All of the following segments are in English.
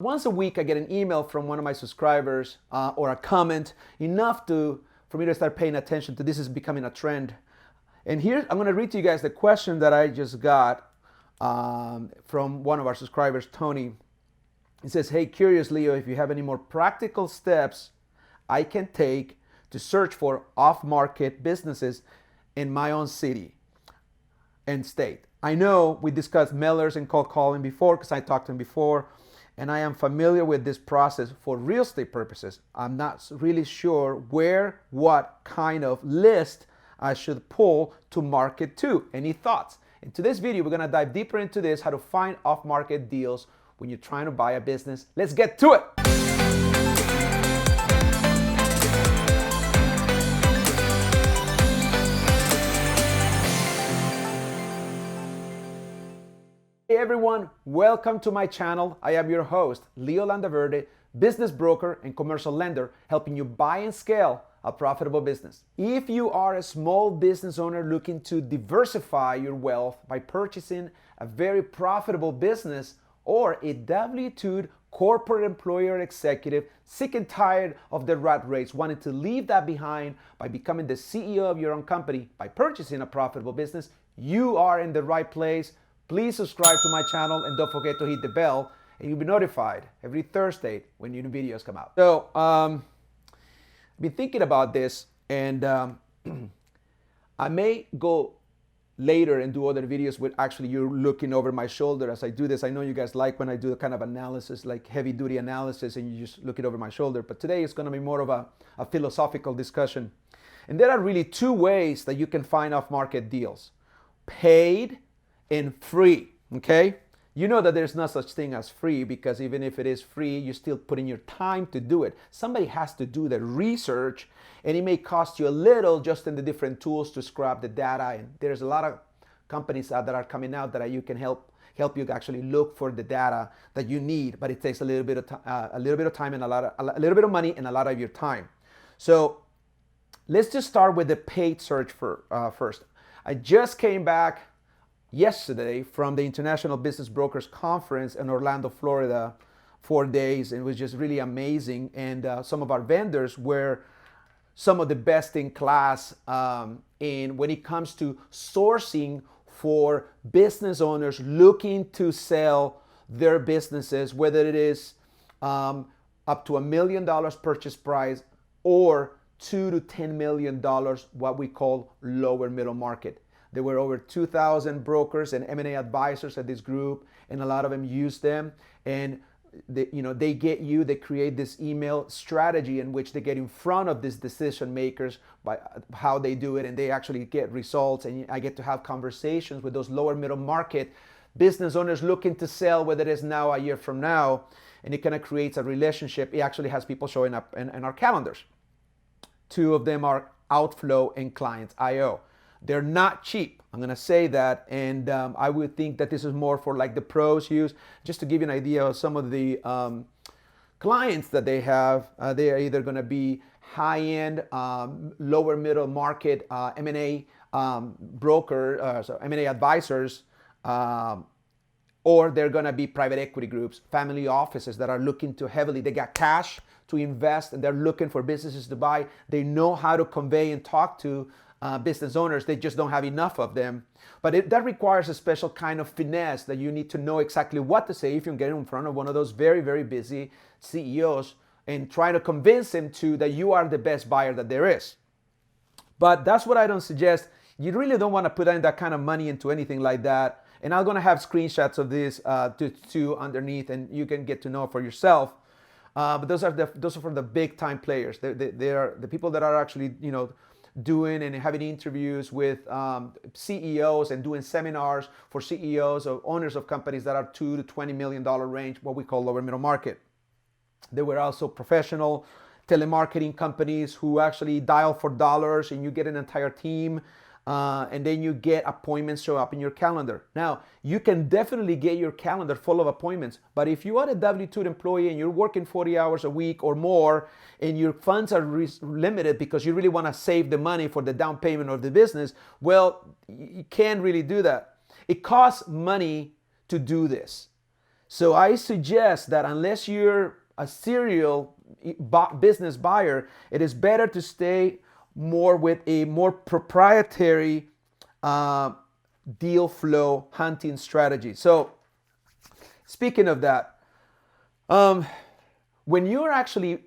Once a week, I get an email from one of my subscribers or a comment enough for me to start paying attention to this is becoming a trend. And here, I'm going to read to you guys the question that I just got from one of our subscribers, Tony. It says, "Hey, curious Leo, if you have any more practical steps I can take to search for off-market businesses in my own city and state. I know we discussed mailers and cold calling before because I talked to him before, and I am familiar with this process for real estate purposes. I'm not really sure what kind of list I should pull to market to. Any thoughts?" In today's video, we're going to dive deeper into this, how to find off-market deals when you're trying to buy a business. Let's get to it. Hey everyone, welcome to my channel. I am your host, Leo Landaverde, business broker and commercial lender, helping you buy and scale a profitable business. If you are a small business owner looking to diversify your wealth by purchasing a very profitable business, or a W-2 corporate employee or executive sick and tired of the rat race, wanting to leave that behind by becoming the CEO of your own company by purchasing a profitable business, you are in the right place. Please subscribe to my channel and don't forget to hit the bell and you'll be notified every Thursday when new videos come out. So, I've been thinking about this and I may go later and do other videos with actually you looking over my shoulder as I do this. I know you guys like when I do the kind of analysis, like heavy duty analysis, and you just look it over my shoulder. But today it's going to be more of a philosophical discussion. And there are really two ways that you can find off-market deals: paid and free. Okay? You know that there's no such thing as free, because even if it is free, you still put in your time to do it. Somebody has to do the research, and it may cost you a little just in the different tools to scrap the data. And there's a lot of companies that are coming out that you can help you actually look for the data that you need, but it takes a little bit of time and a little bit of money and a lot of your time. So let's just start with the paid search first. I just came back yesterday from the International Business Brokers Conference in Orlando, Florida, 4 days. It was just really amazing. And some of our vendors were some of the best in class in when it comes to sourcing for business owners looking to sell their businesses, whether it is up to $1 million purchase price or $2 to $10 million, what we call lower middle market. There were over 2,000 brokers and M&A advisors at this group, and a lot of them use them. And they create this email strategy in which they get in front of these decision makers by how they do it, and they actually get results. And I get to have conversations with those lower middle market business owners looking to sell, whether it is now, a year from now, and it kind of creates a relationship. It actually has people showing up in our calendars. Two of them are Outflow and Clients.io. They're not cheap, I'm going to say that, and I would think that this is more for like the pros use. Just to give you an idea of some of the clients that they have, they are either going to be high-end, lower middle market M&A M&A advisors, or they're going to be private equity groups, family offices that are looking to heavily, they got cash to invest and they're looking for businesses to buy. They know how to convey and talk to business owners. They just don't have enough of them. But that requires a special kind of finesse that you need to know exactly what to say if you get in front of one of those very, very busy CEOs and try to convince him that you are the best buyer that there is. But that's what I don't suggest. You really don't want to put in that kind of money into anything like that. And I'm going to have screenshots of this to underneath, and you can get to know for yourself. But those are for the big time players. They are the people that are actually, doing and having interviews with CEOs and doing seminars for CEOs or owners of companies that are $2 to $20 million range, what we call lower middle market. There were also professional telemarketing companies who actually dial for dollars, and you get an entire team and then you get appointments show up in your calendar. Now, you can definitely get your calendar full of appointments, but if you are a W-2 employee and you're working 40 hours a week or more, and your funds are limited because you really want to save the money for the down payment of the business, well, you can't really do that. It costs money to do this. So I suggest that unless you're a serial business buyer, it is better to stay more with a more proprietary deal flow hunting strategy. So speaking of that, when you're actually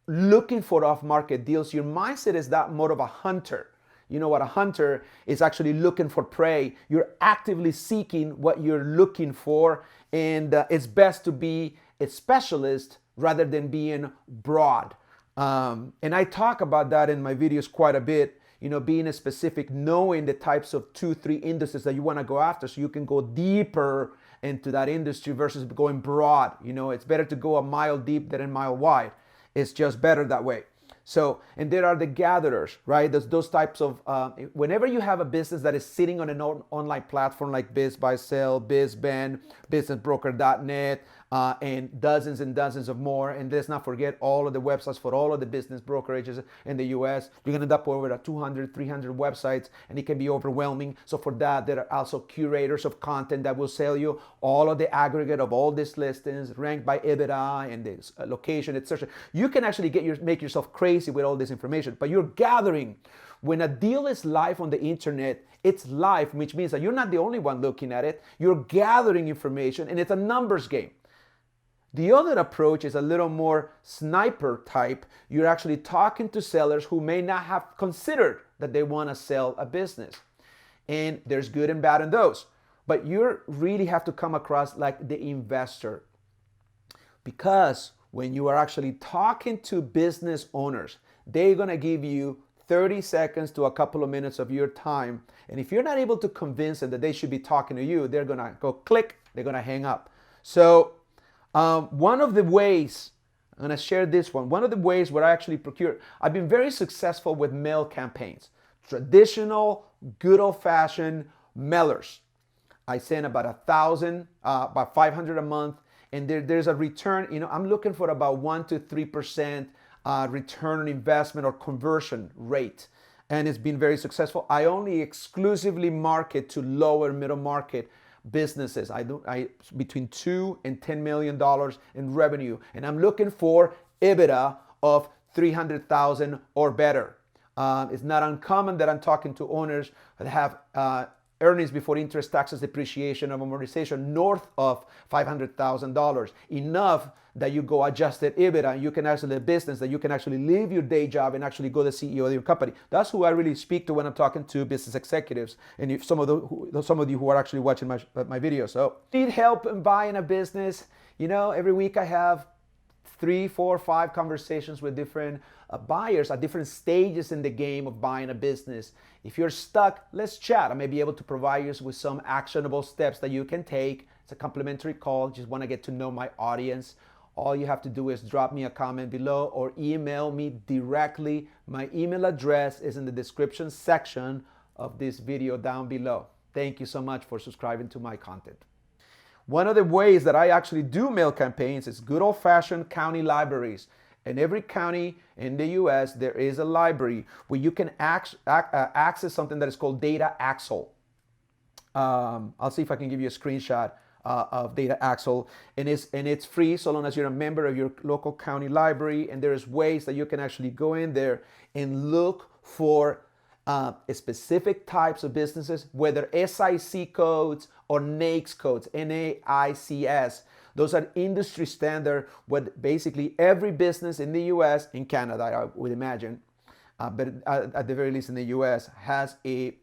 looking for off-market deals, your mindset is that more of a hunter. You know what? A hunter is actually looking for prey. You're actively seeking what you're looking for, and it's best to be a specialist rather than being broad. And I talk about that in my videos quite a bit. You know, being a specific, knowing the types of 2-3 industries that you want to go after, so you can go deeper into that industry versus going broad. You know, it's better to go a mile deep than a mile wide. It's just better that way. So, and there are the gatherers, right? There's those types of, whenever you have a business that is sitting on an online platform like BizBuySell, BizBend, businessbroker.net, and dozens of more. And let's not forget all of the websites for all of the business brokerages in the US. You're gonna end up over 200, 300 websites, and it can be overwhelming. So for that, there are also curators of content that will sell you all of the aggregate of all these listings, ranked by EBITDA and the location, etc. You can actually make yourself crazy with all this information, but you're gathering. When a deal is live on the internet, it's live, which means that you're not the only one looking at it. You're gathering information, and it's a numbers game. The other approach is a little more sniper type. You're actually talking to sellers who may not have considered that they want to sell a business. And there's good and bad in those. But you really have to come across like the investor. Because when you are actually talking to business owners, they're going to give you 30 seconds to a couple of minutes of your time. And if you're not able to convince them that they should be talking to you, they're going to go click, they're going to hang up. So one of the ways, I'm going to share this one of the ways where I actually procure, I've been very successful with mail campaigns, traditional, good old-fashioned mailers. I send about 1,000, about 500 a month, and there's a return. You know, I'm looking for about 1 to 3% return on investment or conversion rate, and it's been very successful. I only exclusively market to lower middle market businesses. I between $2 and $10 million in revenue, and I'm looking for EBITDA of 300,000 or better. It's not uncommon that I'm talking to owners that have earnings before interest, taxes, depreciation, and amortization north of $500,000, enough that you go adjusted EBITDA, and you can actually, a business that you can actually leave your day job and actually go the CEO of your company. That's who I really speak to when I'm talking to business executives, and if some of you who are actually watching my videos. So, need help in buying a business? You know, every week I have 3, 4, 5 conversations with different buyers at different stages in the game of buying a business. If you're stuck, let's chat. I may be able to provide you with some actionable steps that you can take. It's a complimentary call. Just want to get to know my audience. All you have to do is drop me a comment below or email me directly. My email address is in the description section of this video down below. Thank you so much for subscribing to my content. One of the ways that I actually do mail campaigns is good old-fashioned county libraries. In every county in the US, there is a library where you can access something that is called Data Axle. I'll see if I can give you a screenshot of Data Axle, and it's free so long as you're a member of your local county library. And there's ways that you can actually go in there and look for specific types of businesses, whether SIC codes or NAICS codes, NAICS. Those are industry standard, what basically every business in the US, in Canada, I would imagine, but at the very least in the US, has a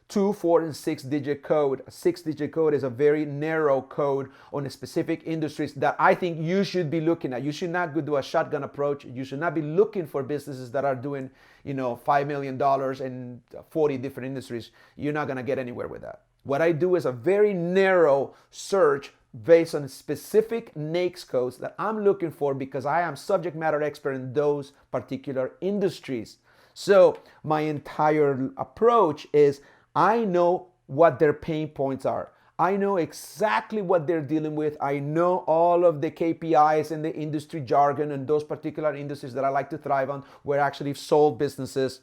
2, 4, and 6-digit code. A 6-digit code is a very narrow code on a specific industries that I think you should be looking at. You should not do a shotgun approach. You should not be looking for businesses that are doing, you know, $5 million in 40 different industries. You're not gonna get anywhere with that. What I do is a very narrow search based on specific NAICS codes that I'm looking for because I am subject matter expert in those particular industries. So my entire approach is I know what their pain points are. I know exactly what they're dealing with. I know all of the KPIs and the industry jargon and those particular industries that I like to thrive on, where I actually sold businesses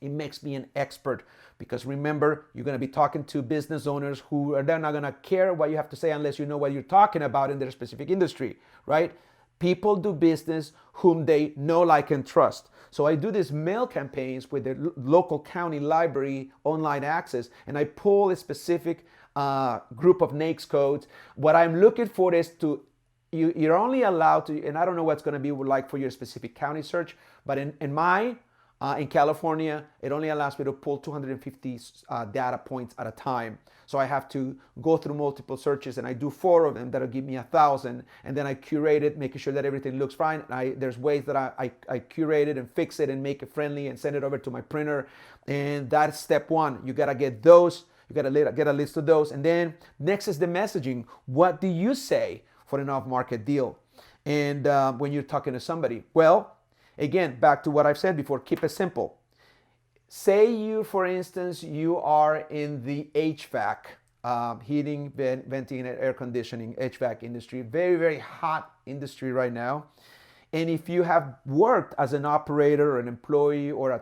It makes me an expert because remember, you're going to be talking to business owners who are they're not going to care what you have to say unless you know what you're talking about in their specific industry, right? People do business whom they know, like, and trust. So I do these mail campaigns with the local county library online access, and I pull a specific group of NAICS codes. What I'm looking for is you're only allowed to, and I don't know what's going to be like for your specific county search, but in California, it only allows me to pull 250 data points at a time. So I have to go through multiple searches, and I do 4 of them that'll give me 1,000, and then I curate it, making sure that everything looks fine. There's ways that I curate it and fix it and make it friendly and send it over to my printer, and that's step 1. You gotta get those. You gotta get a list of those, and then next is the messaging. What do you say for an off-market deal? And when you're talking to somebody, well, again, back to what I've said before, keep it simple. Say you, for instance, you are in the HVAC, heating, venting, and air conditioning, HVAC industry, very, very hot industry right now. And if you have worked as an operator, an employee, or a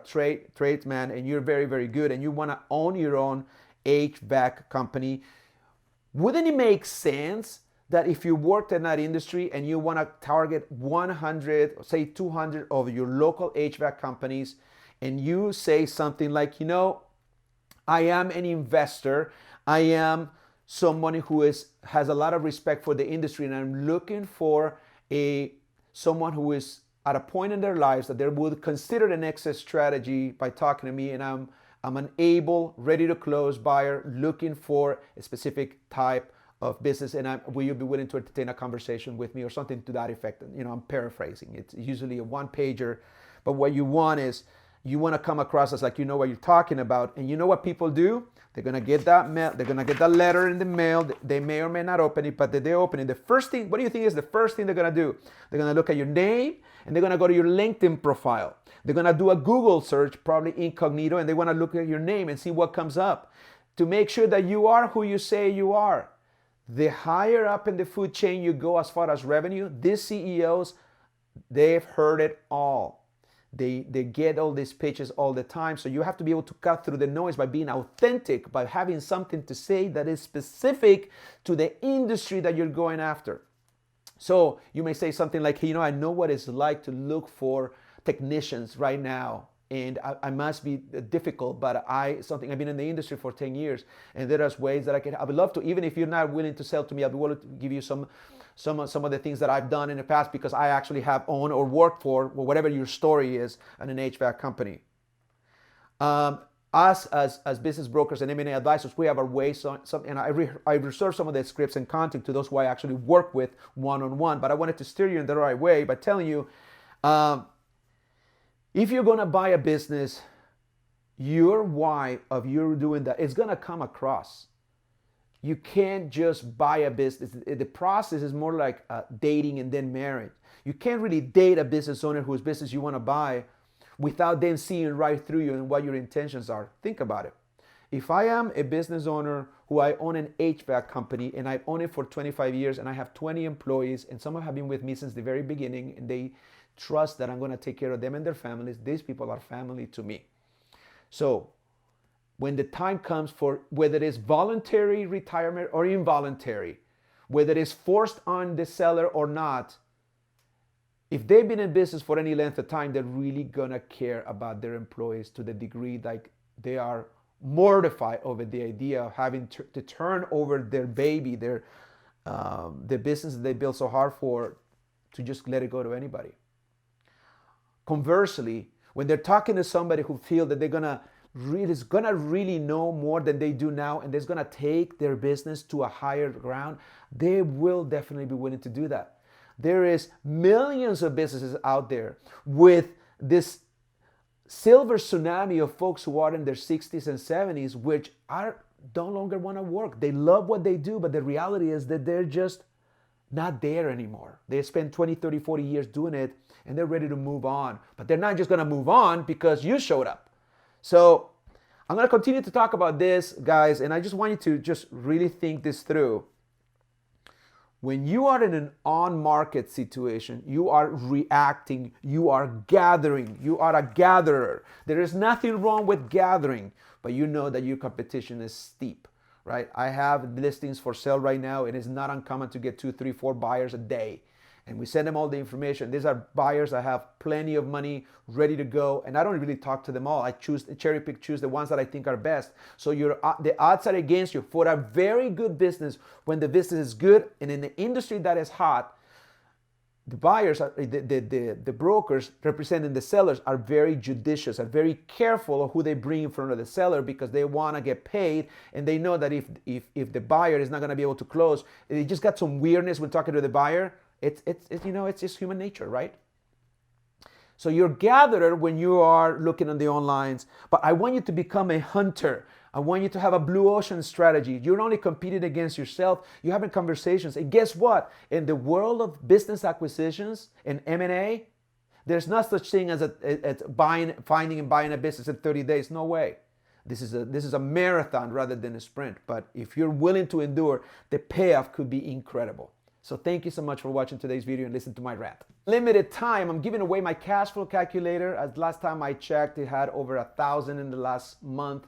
tradesman, and you're very, very good, and you want to own your own HVAC company, wouldn't it make sense that if you worked in that industry and you want to target 100, say 200 of your local HVAC companies, and you say something like, I am an investor, I am someone who has a lot of respect for the industry, and I'm looking for someone who is at a point in their lives that they would consider an exit strategy by talking to me, and I'm an able, ready to close buyer looking for a specific type of business, and will you be willing to entertain a conversation with me, or something to that effect? I'm paraphrasing. It's usually a one-pager, but what you want is you want to come across as like you know what you're talking about. And you know what people do? They're gonna get that mail. They're gonna get that letter in the mail. They may or may not open it, but they open it. The first thing, what do you think is the first thing they're gonna do? They're gonna look at your name, and they're gonna go to your LinkedIn profile. They're gonna do a Google search, probably incognito, and they want to look at your name and see what comes up to make sure that you are who you say you are. The higher up in the food chain you go as far as revenue, these CEOs, they've heard it all. They get all these pitches all the time. So you have to be able to cut through the noise by being authentic, by having something to say that is specific to the industry that you're going after. So you may say something like, hey, I know what it's like to look for technicians right now. And I must be difficult, but I've been in the industry for 10 years, and there are ways that I would love to, even if you're not willing to sell to me, I'll be willing to give you some of the things that I've done in the past, because I actually have owned or worked for, whatever your story is, in an HVAC company. Us as business brokers and M&A advisors, we have our ways, and I reserve some of the scripts and content to those who I actually work with one-on-one, but I wanted to steer you in the right way by telling you, if you're going to buy a business, your why of you doing that is going to come across. You can't just buy a business. The process is more like dating and then marriage. You can't really date a business owner whose business you want to buy without them seeing right through you and what your intentions are. Think about it. If I am a business owner who I own an HVAC company, and I've owned it for 25 years, and I have 20 employees, and some have been with me since the very beginning, and they trust that I'm going to take care of them and their families, these people are family to me. So when the time comes for whether it is voluntary retirement or involuntary, whether it is forced on the seller or not, if they've been in business for any length of time, they're really going to care about their employees to the degree like they are mortified over the idea of having to turn over their baby, the business that they built so hard for, to just let it go to anybody. Conversely, when they're talking to somebody who feels that they're gonna really know more than they do now, and they're gonna take their business to a higher ground, they will definitely be willing to do that. There is millions of businesses out there with this silver tsunami of folks who are in their 60s and 70s, which no longer want to work. They love what they do, but the reality is that they're just not there anymore. They spend 20, 30, 40 years doing it, and they're ready to move on. But they're not just going to move on because you showed up. So I'm going to continue to talk about this, guys, and I just want you to just really think this through. When you are in an on-market situation, you are reacting, you are gathering, you are a gatherer. There is nothing wrong with gathering, but you know that your competition is steep, right? I have listings for sale right now. It is not uncommon to get 2, 3, 4 buyers a day. And we send them all the information. These are buyers that have plenty of money ready to go. And I don't really talk to them all. I cherry pick, choose the ones that I think are best. So the odds are against you. For a very good business, when the business is good and in the industry that is hot, the buyers, the brokers representing the sellers are very judicious, are very careful of who they bring in front of the seller because they want to get paid, and they know that if the buyer is not going to be able to close, they just got some weirdness when talking to the buyer. It's just human nature, right? So you're gatherer when you are looking on the onlines, but I want you to become a hunter. I want you to have a blue ocean strategy. You're not only competing against yourself, you're having conversations. And guess what? In the world of business acquisitions and M&A, there's not such thing as finding and buying a business in 30 days. No way. This is a marathon rather than a sprint. But if you're willing to endure, the payoff could be incredible. So thank you so much for watching today's video and listen to my rant. Limited time, I'm giving away my cash flow calculator. As last time I checked, it had over 1,000 in the last month.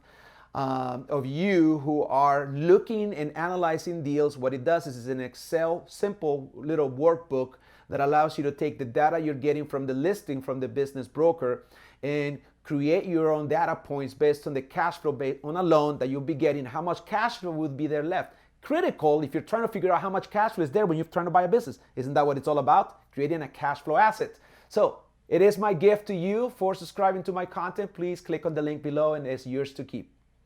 Of you who are looking and analyzing deals. What it does is it's an Excel, simple little workbook that allows you to take the data you're getting from the listing from the business broker and create your own data points based on the cash flow based on a loan that you'll be getting, how much cash flow would be there left. Critical if you're trying to figure out how much cash flow is there when you're trying to buy a business. Isn't that what it's all about? Creating a cash flow asset. So it is my gift to you for subscribing to my content. Please click on the link below and it's yours to keep.